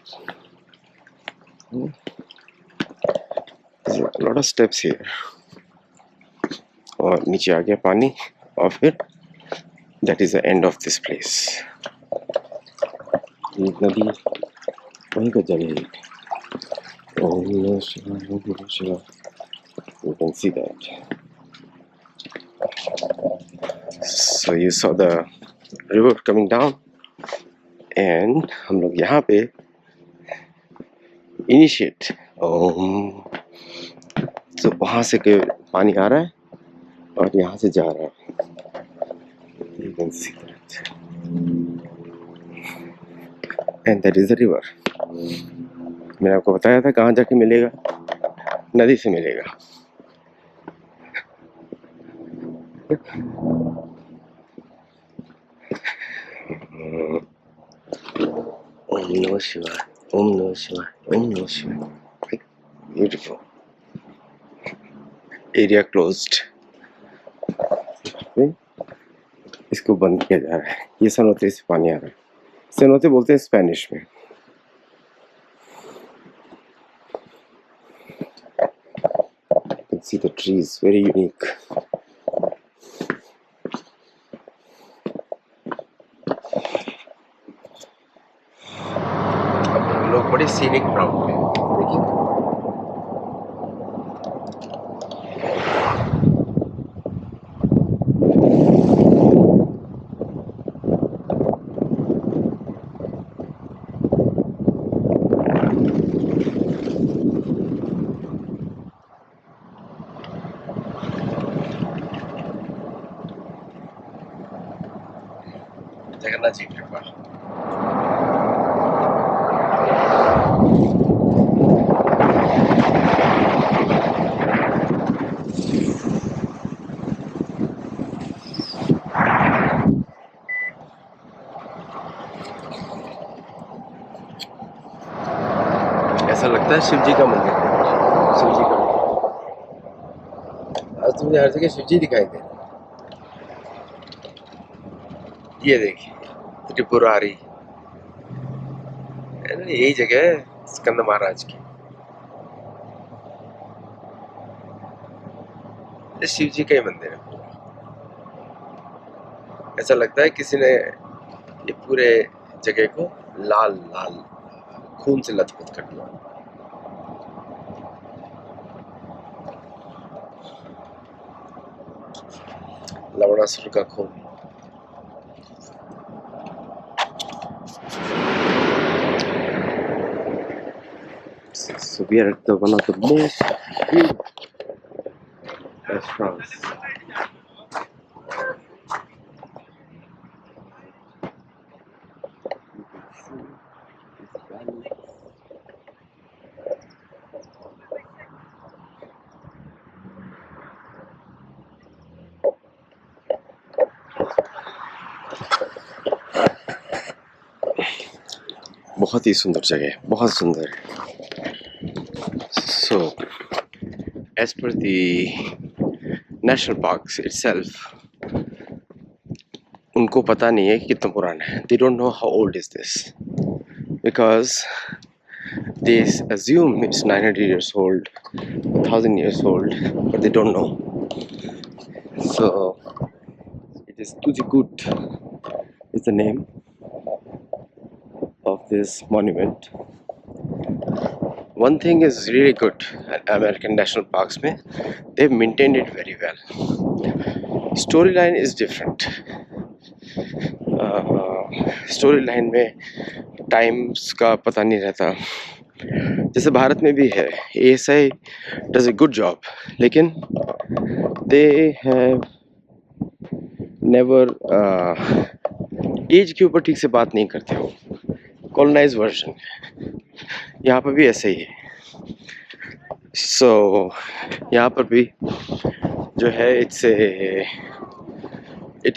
There's a lot of steps here. और नीचे आ गया पानी और फिर that is the end of this place. ये नदी वहीं का जगह है. ओम नमः शिवाय, ओम नमः शिवाय. You can see that. So you saw the river coming down, and हम लोग यहाँ पे initiate. ओम. So वहाँ से के पानी आ रहा है और यहाँ से जा रहा है. You can see that. And that is the river. मैंने आपको बताया था कहाँ जाके मिलेगा, नदी से मिलेगा. ओम नमः शिवाय, ओम नमः शिवाय, ओम नमः शिवाय. Beautiful. Area closed. इसको बंद किया जा रहा है. ये सनोते से पानी आ रहा है. सनोते बोलते हैं स्पेनिश में. You can see the trees, very unique. अब हम लोग बड़े सीनिक राउंड पे देखिए. जगन्नाथ जी कृपा. ऐसा लगता है शिव जी का मंदिर है. शिव जी का मंदिर. आज तो मुझे हर जगह शिव जी दिखाई दे रहे हैं. ये देखिए त्रिपुरारी, यही जगह है स्कंद महाराज की. ये शिव जी का ही मंदिर है पूरा. ऐसा लगता है किसी ने ये पूरे जगह को लाल लाल खून से लथपथ कर दिया. लवणासुर का खून. So we are at the one of the most beautiful restaurants. बहुत ही सुंदर जगह है, बहुत सुंदर है. So, as per the national parks itself, उनको पता नहीं है कि कितना पुराना है. They don't know how old is this because they assume it's 900 years old, 1000 years old, but they don't know. So, it is Tujikut is the name of this monument. One thing is really good at American national parks में, they've maintained it very well. Storyline is different. Storyline में times का पता नहीं रहता. जैसे भारत में भी है. ASI does a good job, लेकिन they have never एज के ऊपर ठीक से बात नहीं करते हो. कॉलोनाइज वर्जन यहाँ पर भी ऐसे ही है. सो यहाँ पर भी जो है इट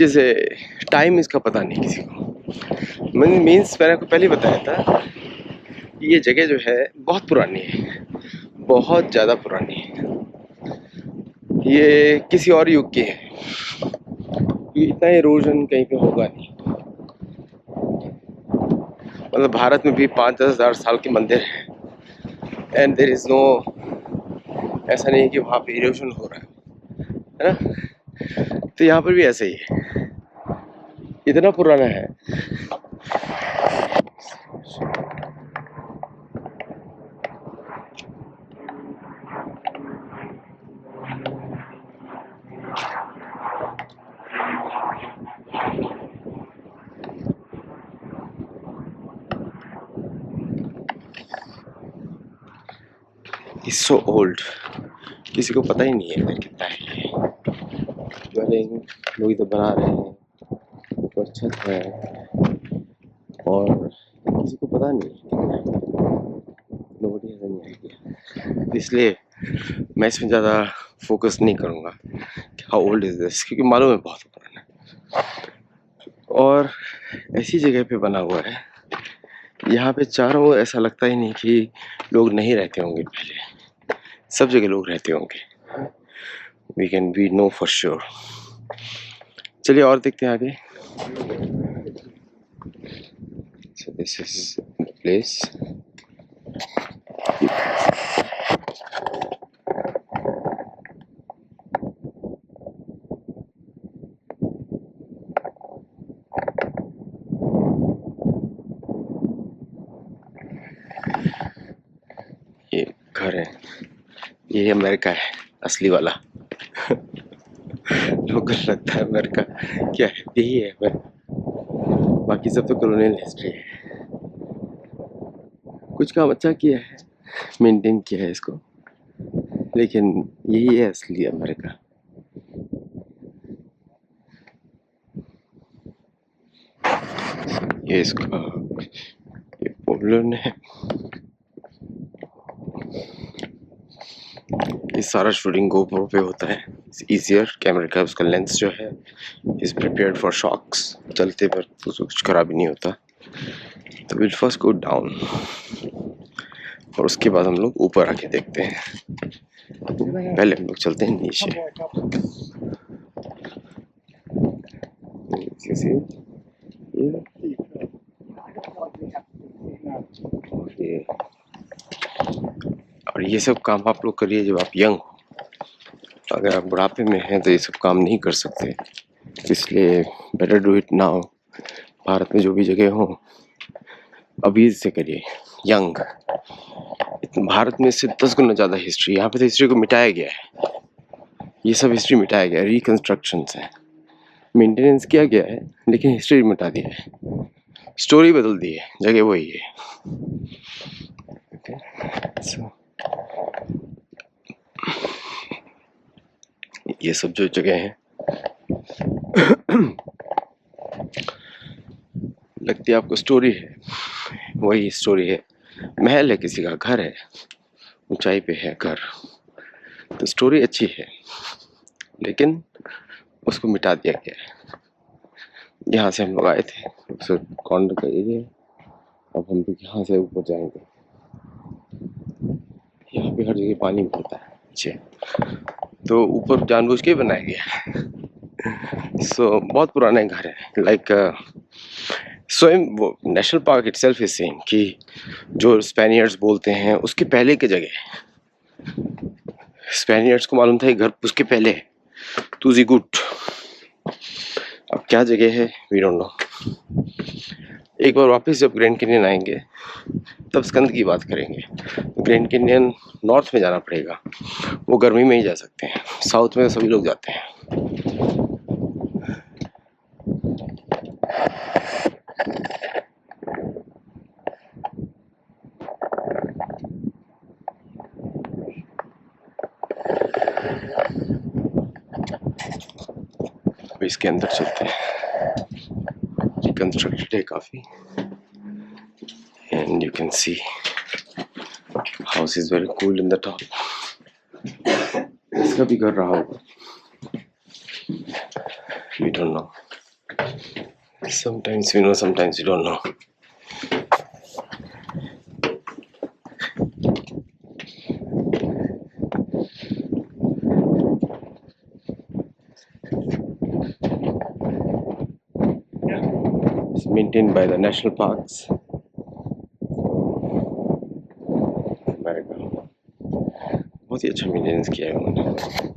इज़ ए टाइम इसका पता नहीं किसी को. मीन्स मैंने आपको पहले बताया था ये जगह जो है बहुत पुरानी है, बहुत ज़्यादा पुरानी है. ये किसी और युग की है. इतना इरोजन कहीं पे होगा नहीं. मतलब भारत में भी 5-10 हज़ार साल के मंदिर हैं एंड देयर इज़ नो, ऐसा नहीं है कि वहाँ पे इरोशन हो रहा है ना। तो यहाँ पर भी ऐसे ही है, इतना पुराना है। इट्स सो ओल्ड, किसी को पता ही नहीं है इधर कितना है ये। dwelling लोग इधर बना रहे हैं, ऊपर छत है और किसी को पता नहीं है नोबडी हैज एनी आइडिया। इसलिए मैं इसमें ज़्यादा फोकस नहीं करूँगा कि हाउ ओल्ड इज़ दिस, क्योंकि मालूम है बहुत पुराना है और ऐसी जगह पे बना हुआ है। यहाँ पे चारों ओर ऐसा लगता ही नहीं कि लोग नहीं रहते होंगे, पहले सब जगह लोग रहते होंगे। We know for sure. चलिए और देखते हैं आगे। So this is the place. ये घर है, ये अमेरिका है असली वाला। लोगों को लगता है अमेरिका क्या है, यही है अमेरिका, बाकी सब तो कॉलोनियल हिस्ट्री है। कुछ काम अच्छा किया है, मेंटेन किया है इसको, लेकिन यही है असली अमेरिका। ये इसका ये पोलैंड है। ये सारा शूटिंग गोप्रो पे होता है, इट्स इजियर। कैमरा का उसका लेंस जो है इज प्रिपेयर्ड फॉर शॉक्स, चलते पर तो कुछ खराब नहीं होता। तो विल फर्स्ट गो डाउन और उसके बाद हम लोग ऊपर आके देखते हैं। पहले हम लोग चलते हैं नीचे। और ये सब काम आप लोग करिए जब आप यंग हो, अगर आप बुढ़ापे में हैं तो ये सब काम नहीं कर सकते, इसलिए better do it now. Bharat में जो भी जगह हो अभी से करिए, यंग। भारत में इससे 10 गुना ज़्यादा हिस्ट्री, यहाँ पे तो हिस्ट्री को मिटाया गया है, ये सब हिस्ट्री मिटाया गया है, रिकन्स्ट्रक्शन है, मेंटेनेंस किया गया है लेकिन हिस्ट्री मिटा दिया है, स्टोरी बदल दी है, जगह वही है। okay. so, ये सब जो जगह हैं लगती है आपको स्टोरी है, वही स्टोरी है। महल है, किसी का घर है, ऊंचाई पे है घर, तो स्टोरी अच्छी है लेकिन उसको मिटा दिया गया है। यहाँ से हम लोग आए थे, कॉर्नर का एरिया, अब हम लोग यहाँ से ऊपर जाएंगे। यहाँ पे हर जगह पानी भरता है नीचे, तो ऊपर जानबूझ के बनाया गया है। बहुत पुराना घर है, लाइक स्वयं वो national park itself is same कि जो स्पेनियर्ड्स बोलते हैं उसके पहले की जगह, स्पेनियर्ड्स को मालूम था ये घर उसके पहले है, तुझी गुट। अब क्या जगह है वी डोंट नो। एक बार वापस जब ग्रैंड कैनियन आएंगे तब स्कंद की बात करेंगे। ग्रैंड कैनियन नॉर्थ में जाना पड़ेगा, वो गर्मी में ही जा सकते हैं, साउथ में सभी लोग जाते हैं। इसके अंदर चलते हैं, रिकंस्ट्रक्टेड है काफी, and you can see house is very cool in the top. इसका भी घर रहा होगा, we don't know, sometimes we know sometimes we don't know. Maintained by the national parks. आएगा। बहुत ही अच्छा मेंटेनेंस किया है उन्होंने।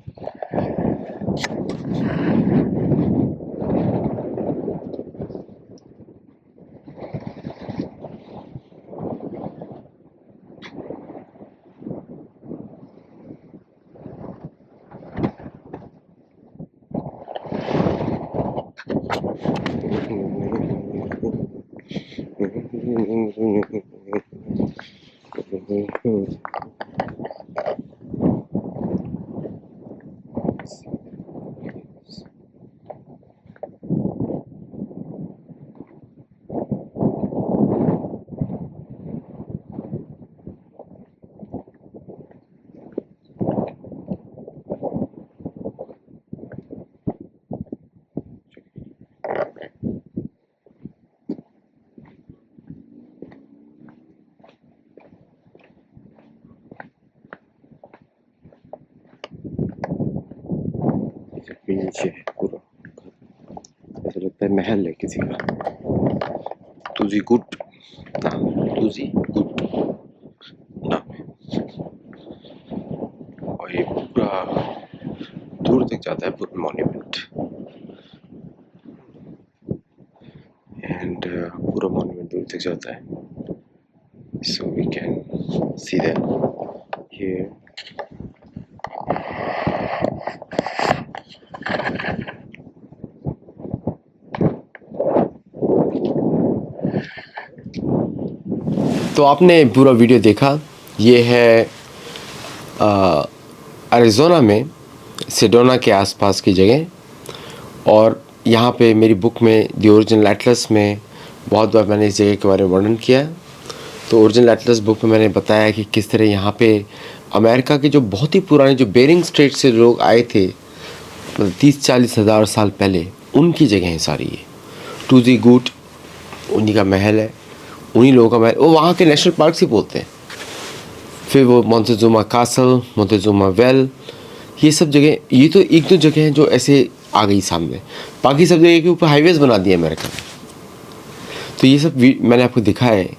नीचे है पूरा, ऐसा लगता है महल है किसी का। तुझी गुट ना, तुझी गुट ना, और ये पूरा दूर तक जाता है पूरा मॉन्यूमेंट, एंड पूरा मॉन्यूमेंट दूर तक जाता है। So we can see that here. तो आपने पूरा वीडियो देखा। ये है अरिज़ोना में सेडोना के आसपास की जगह, और यहाँ पे मेरी बुक में द ओरिजिनल एटलस में बहुत बार मैंने इस जगह के बारे में वर्णन किया है। तो ओरिजिनल एटलस बुक में मैंने बताया कि किस तरह यहाँ पे अमेरिका के जो बहुत ही पुराने जो बेरिंग स्ट्रेट से लोग आए थे, मतलब 30-40 हज़ार साल पहले, उनकी जगह है सारी ये। टूजी गुट उन्हीं का महल है, उन्हीं लोगों का महल, वो वहाँ के नेशनल पार्क से बोलते हैं। फिर वो मोंटेजुमा कासल, मोंटेजुमा वेल, ये सब जगह, ये तो एक दो जगह हैं जो ऐसे आ गई सामने, बाकी सब जगह के ऊपर हाईवेज बना दिए अमेरिका में। तो ये सब मैंने आपको दिखाया है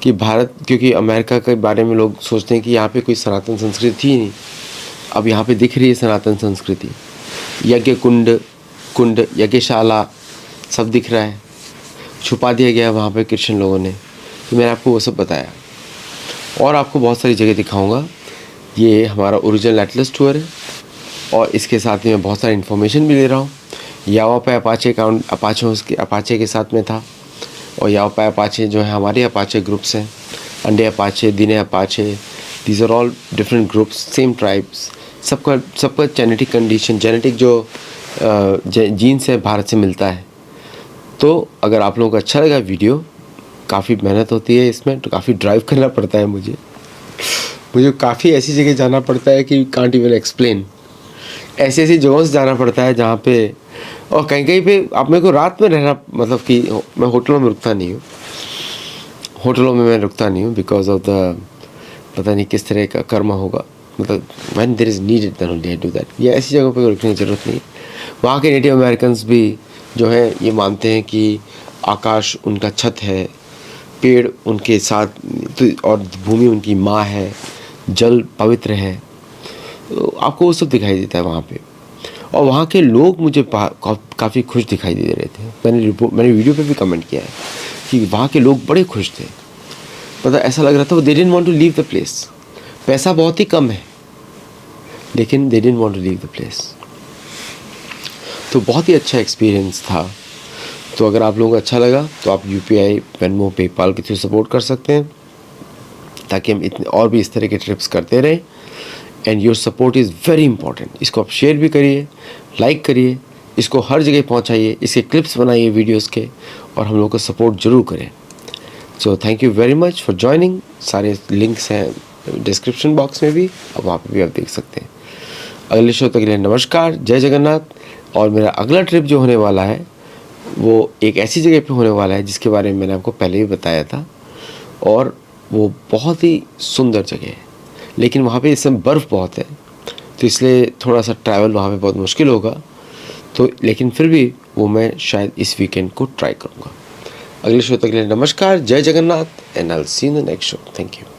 कि भारत, क्योंकि अमेरिका के बारे में लोग सोचते हैं कि यहाँ पे कोई सनातन संस्कृति थी नहीं, अब यहाँ पे दिख रही है सनातन संस्कृति। यज्ञ कुंड यज्ञशाला सब दिख रहा है, छुपा दिया गया वहाँ पे क्रिश्चियन लोगों ने। तो मैंने आपको वो सब बताया, और आपको बहुत सारी जगह दिखाऊंगा। ये हमारा ओरिजिनल एटलस टूर है, और इसके साथ ही मैं बहुत सारी इन्फॉर्मेशन भी ले रहा हूँ। यावापे अपाचे अकाउंट अपाचे के साथ में था, और यावापे अपाचे जो है हमारे अपाचे ग्रुप्स हैं, अंडे अपाचे, दिने Apache, these are all different groups, same tribes. सबका जेनेटिक कंडीशन, जेनेटिक जो जीन्स है भारत से मिलता है। तो अगर आप लोगों को अच्छा लगा वीडियो, काफ़ी मेहनत होती है इसमें, तो काफ़ी ड्राइव करना पड़ता है मुझे काफ़ी ऐसी जगह जाना पड़ता है कि कांट इवन एक्सप्लेन। ऐसी ऐसी जगहों से जाना पड़ता है जहाँ पे, और कहीं कहीं पे आप मेरे को रात में रहना, मतलब कि मैं होटलों में रुकता नहीं हूँ, बिकॉज ऑफ द, पता नहीं किस तरह का कर्म होगा, मतलब when there is needed then only I do that. ये ऐसी जगहों पे रुकने की ज़रूरत नहीं। वहाँ के नेटिव अमेरिकन्स भी जो है ये मानते हैं कि आकाश उनका छत है, पेड़ उनके साथ, और भूमि उनकी माँ है, जल पवित्र है। तो आपको वो सब दिखाई देता है वहाँ पे। और वहाँ के लोग मुझे काफ़ी खुश दिखाई दे रहे थे। मैंने वीडियो पे भी कमेंट किया है कि वहाँ के लोग बड़े खुश थे, मतलब ऐसा लग रहा था वो they didn't want to leave the place. पैसा बहुत ही कम है, लेकिन they didn't want to leave the place. तो बहुत ही अच्छा एक्सपीरियंस था। तो अगर आप लोगों को अच्छा लगा तो आप UPI, वेनमो, पेपाल के थ्रू सपोर्ट कर सकते हैं, ताकि हम इतने और भी इस तरह के ट्रिप्स करते रहें। And your support is very important. इसको आप शेयर भी करिए, लाइक करिए, इसको हर जगह पहुंचाइए, इसके क्लिप्स बनाइए वीडियोस के, और हम लोग को सपोर्ट ज़रूर करें। So thank you very much for joining. सारे लिंक्स हैं डिस्क्रिप्शन बॉक्स में भी, अब वहाँ पर भी आप देख सकते हैं। अगले शो तक के लिए नमस्कार, जय जगन्नाथ। और मेरा अगला ट्रिप जो होने वाला है वो एक ऐसी जगह पे होने वाला है जिसके बारे में मैंने आपको पहले भी बताया था, और वो बहुत ही सुंदर जगह है, लेकिन वहाँ पे इस समय बर्फ़ बहुत है, तो इसलिए थोड़ा सा ट्रैवल वहाँ पे बहुत मुश्किल होगा। तो लेकिन फिर भी वो मैं शायद इस वीकेंड को ट्राई करूँगा। अगले शो तक के लिए नमस्कार, जय Jagannath, and I will see you in the next show. Thank you.